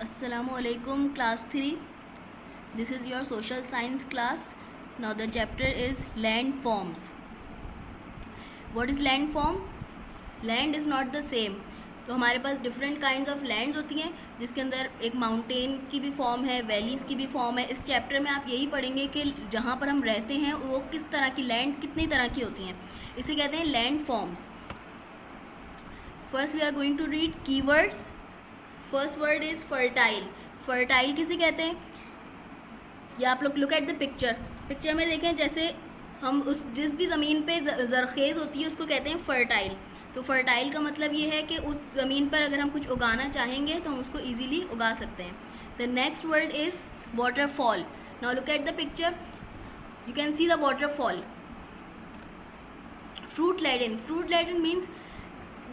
Assalamualaikum class 3. This is your social science class. Now the chapter is land forms. What is land form? Land is not the same. तो हमारे पास different kind of land होती हैं जिसके अंदर एक mountain की भी form है, वैलीज़ की भी फॉर्म है. इस चैप्टर में आप यही पढ़ेंगे कि जहाँ पर हम रहते हैं वो किस तरह की लैंड कितनी तरह की होती हैं. इसे कहते हैं land forms. First we are going to read keywords. First word is fertile. Fertile किसे कहते हैं? या आप लोग look at the picture. Picture में देखें, जैसे हम उस जिस भी ज़मीन पे ज़रखेज़ होती है उसको कहते हैं फर्टाइल. तो फर्टाइल का मतलब ये है कि उस ज़मीन पर अगर हम कुछ उगाना चाहेंगे तो हम उसको ईजीली उगा सकते हैं. The next word is waterfall. Now look at the picture. You can see the waterfall. Fruit laden. Fruit laden means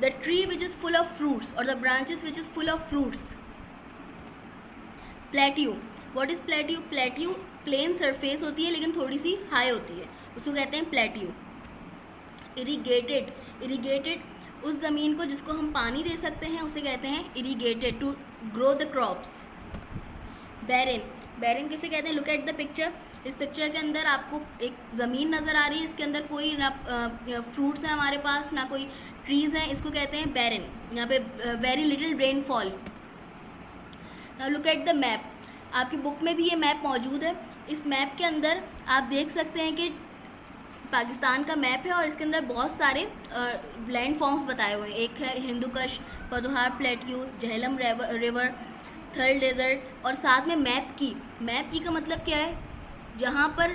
the tree which is full of fruits or the branches which is full of fruits. Plateau. What is plateau? Plateau plain surface होती है लेकिन थोड़ी सी high होती है, उसको कहते हैं plateau. Irrigated. Irrigated उस ज़मीन को जिसको हम पानी दे सकते हैं उसे कहते हैं irrigated to grow the crops. Barren. Barren किसे कहते हैं? Look at the picture. इस पिक्चर के अंदर आपको एक ज़मीन नज़र आ रही है, इसके अंदर कोई ना फ्रूट्स हैं हमारे पास, ना कोई ट्रीज़ हैं, इसको कहते हैं बैरन. यहाँ पे very little rainfall. Now look at the map. आपकी बुक में भी ये मैप मौजूद है. इस मैप के अंदर आप देख सकते हैं कि पाकिस्तान का मैप है और इसके अंदर बहुत सारे लैंड फॉर्म्स बताए हुए हैं. एक है हिंदुकुश, पदोहार प्लेट्यू, झेलम रिवर, थल डेजर्ट और साथ में मैप की. मैप की का मतलब क्या है? जहाँ पर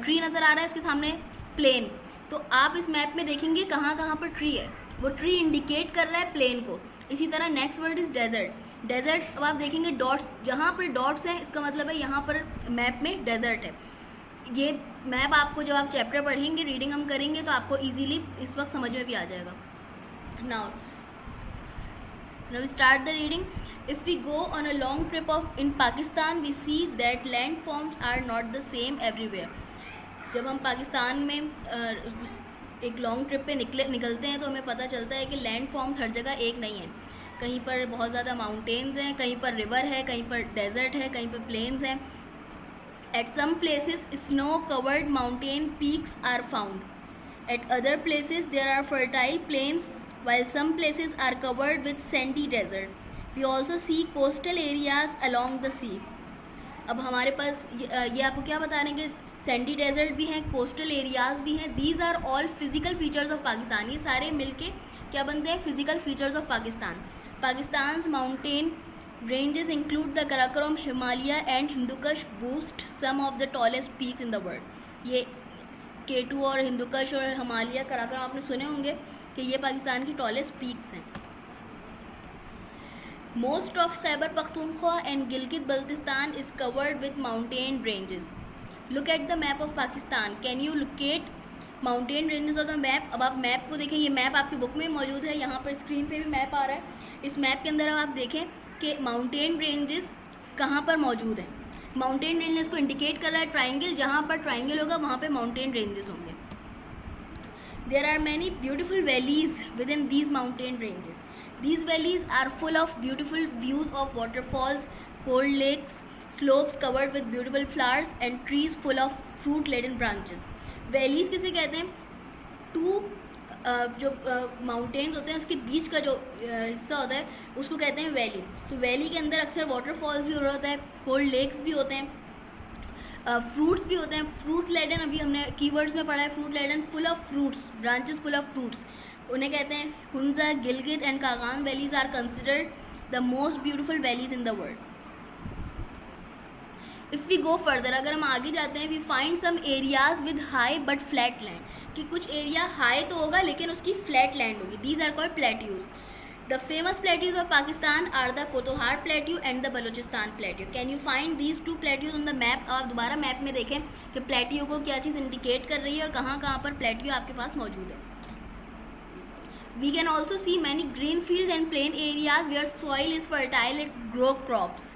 ट्री नज़र आ रहा है उसके सामने प्लेन. तो आप इस मैप में देखेंगे कहाँ कहाँ पर ट्री है, वो ट्री इंडिकेट कर रहा है प्लेन को. इसी तरह next word is desert. Desert अब आप देखेंगे डॉट्स, जहाँ पर डॉट्स हैं इसका मतलब है यहाँ पर मैप में डेजर्ट है. ये मैप आपको जब आप चैप्टर पढ़ेंगे, रीडिंग हम करेंगे तो आपको इजीली इस वक्त समझ में भी आ जाएगा. Now we start the reading. If we go on a long trip in Pakistan, we see that land forms are not the same everywhere. जब हम पाकिस्तान में एक लॉन्ग ट्रिप पे निकलते हैं तो हमें पता चलता है कि लैंड फॉर्म्स हर जगह एक नहीं है. कहीं पर बहुत ज़्यादा माउंटेन्स हैं, कहीं पर रिवर है, कहीं पर डेजर्ट है, कहीं पर प्लेन्स हैं. At some places snow covered mountain peaks are found. At other places there are fertile plains while some places are covered with sandy desert. We also see coastal areas along the sea. अब हमारे पास ये आपको क्या बता रहे हैं कि Sandy desert भी हैं, कोस्टल एरियाज़ भी हैं. These are all physical features of Pakistan. ये सारे मिलके क्या बनते हैं? Physical features of Pakistan. Pakistan mountain ranges include the Karakoram, Himalaya and Hindu Kush boast some of the tallest peaks in the world. ये K2 और हिंदुकुश और हिमालय, कराकोरम आपने सुने होंगे कि ये पाकिस्तान की टॉलेस्ट पीक्स हैं. Most of Khyber Pakhtunkhwa and Gilgit Baltistan is covered with mountain ranges. Look at the map of Pakistan. Can you locate mountain ranges of the map? अब आप मैप को देखें, ये मैप आपकी बुक में मौजूद है, यहाँ पर स्क्रीन पे भी मैप आ रहा है. इस मैप के अंदर अब आप देखें कि माउंटेन रेंजेस कहाँ पर मौजूद हैं. माउंटेन रेंजेस को इंडिकेट कर रहा है ट्राइंगल. जहाँ पर ट्राइंगल होगा वहाँ पर माउंटेन रेंजेस होंगे. There are many beautiful valleys within these mountain ranges. These valleys are full of beautiful views of waterfalls, cold lakes, slopes covered with beautiful flowers and trees full of fruit-laden branches. Valleys किसे कहते हैं? To जो mountains होते हैं उसके बीच का जो हिस्सा होता है उसको कहते हैं वैली. तो वैली के अंदर अक्सर वाटरफॉल्स भी होता है, कोल्ड लेक्स भी होते हैं, फ्रूट्स भी होते हैं. फ्रूट लेडन अभी हमने कीवर्ड्स में पढ़ा है. Fruit laden full of fruits, branches full of fruits, उन्हें कहते हैं. Hunza, Gilgit and Kaghan valleys are considered the most beautiful valleys in the world. If we go further, अगर हम आगे जाते हैं, we find some areas with high but flat land. कि कुछ एरिया हाई तो होगा लेकिन उसकी फ्लैट लैंड होगी. These are called plateaus. The famous plateaus of Pakistan are the Potohar Plateau and the Balochistan Plateau. Can you find these two plateaus on the map? आप दोबारा map में देखें कि प्लेट्यू को क्या चीज़ इंडिकेट कर रही है और कहाँ कहाँ पर प्लेट्यू आपके पास मौजूद है. We can also see many green fields and plain areas where soil is fertile and grow crops.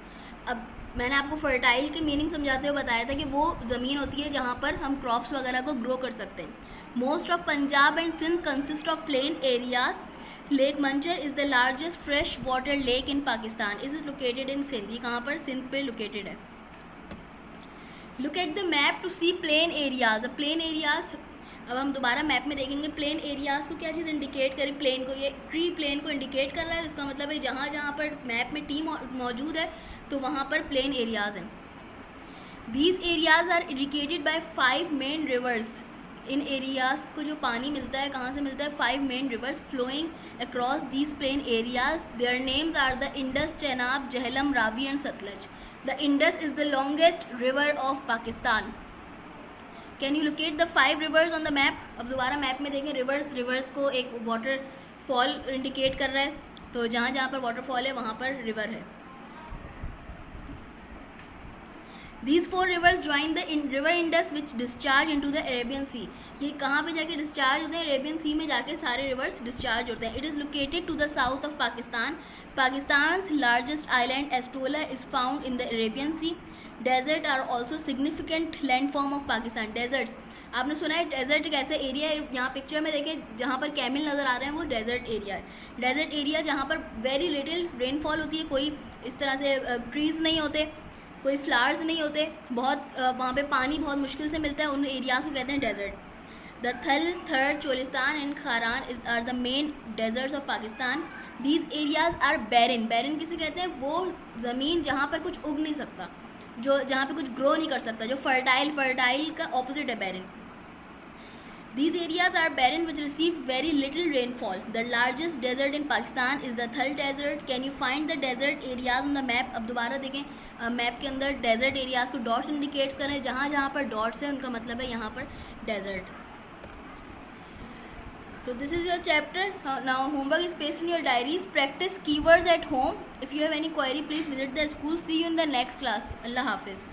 अब मैंने आपको फर्टाइल के मीनिंग समझाते हुए बताया था कि वो ज़मीन होती है जहाँ पर हम क्रॉप्स वगैरह को ग्रो कर सकते हैं. Most of Punjab and Sindh consist of plain areas lake Manchar is the largest fresh water lake in Pakistan, is located in Sindh, ये कहाँ पर, सिंध पे लोकेटेड है। Look at the map to see plain areas, plain areas, अब हम दोबारा मैप में देखेंगे प्लेन एरियाज को क्या चीज़ इंडिकेट करी, प्लेन को, ये ट्री प्लेन को इंडिकेट कर रहा है, इसका मतलब है जहाँ जहाँ पर मैप में टी मौजूद है तो वहाँ पर प्लेन एरियाज हैं। These areas are irrigated by 5 main rivers, इन एरियाज को जो पानी मिलता है कहाँ से मिलता है, 5 main rivers flowing across these plain areas, their names are the Indus, Chenab, Jhelum, Ravi and Sutlej. The Indus is the longest river of Pakistan. Can you locate the 5 rivers on the map, अब दोबारा मैप में देखें रिवर्स को एक वाटरफॉल इंडिकेट कर रहा है, तो जहाँ जहाँ पर वाटरफॉल है वहाँ पर रिवर है। These 4 rivers join the river Indus which discharge into the Arabian Sea, ये कहाँ पे जाके डिस्चार्ज होते हैं, अरेबियन सी में जाके सारे रिवर्स डिस्चार्ज होते हैं। It is located to the south of Pakistan, Pakistan largest island Astola is found in the Arabian sea. Desert are also significant landform of Pakistan, deserts, आपने सुना है डेजर्ट एक ऐसा एरिया है, यहाँ पिक्चर में देखें जहाँ पर कैमल नज़र आ रहे हैं वो डेजर्ट एरिया है। डेजर्ट एरिया जहाँ पर वेरी लिटिल रेनफॉल होती है, कोई इस तरह से ट्रीज़ नहीं होते, कोई फ्लावर्स नहीं होते, बहुत वहाँ पे पानी बहुत मुश्किल से मिलता है, उन एरियाज़ को कहते हैं desert. The Thal, Thar, Cholistan and Kharan is are the main deserts of Pakistan. These areas are barren, barren किसे कहते हैं, वो ज़मीन जहाँ पर कुछ उग नहीं सकता, जो जहाँ पे कुछ ग्रो नहीं कर सकता, जो फर्टाइल का ऑपोजिट है बैरन। These areas are barren which receive very little rainfall. The largest desert in Pakistan is the Thal Desert. Can you find the desert areas on the map? अब दोबारा देखें मैप के अंदर डेजर्ट एरियाज को dots indicates करें, जहाँ जहाँ पर डॉट्स है उनका मतलब है यहाँ पर desert. So this is your chapter. Now homework is pasted in your diaries. Practice keywords at home. If you have any query, please visit the school. See you in the next class. Allah Hafiz.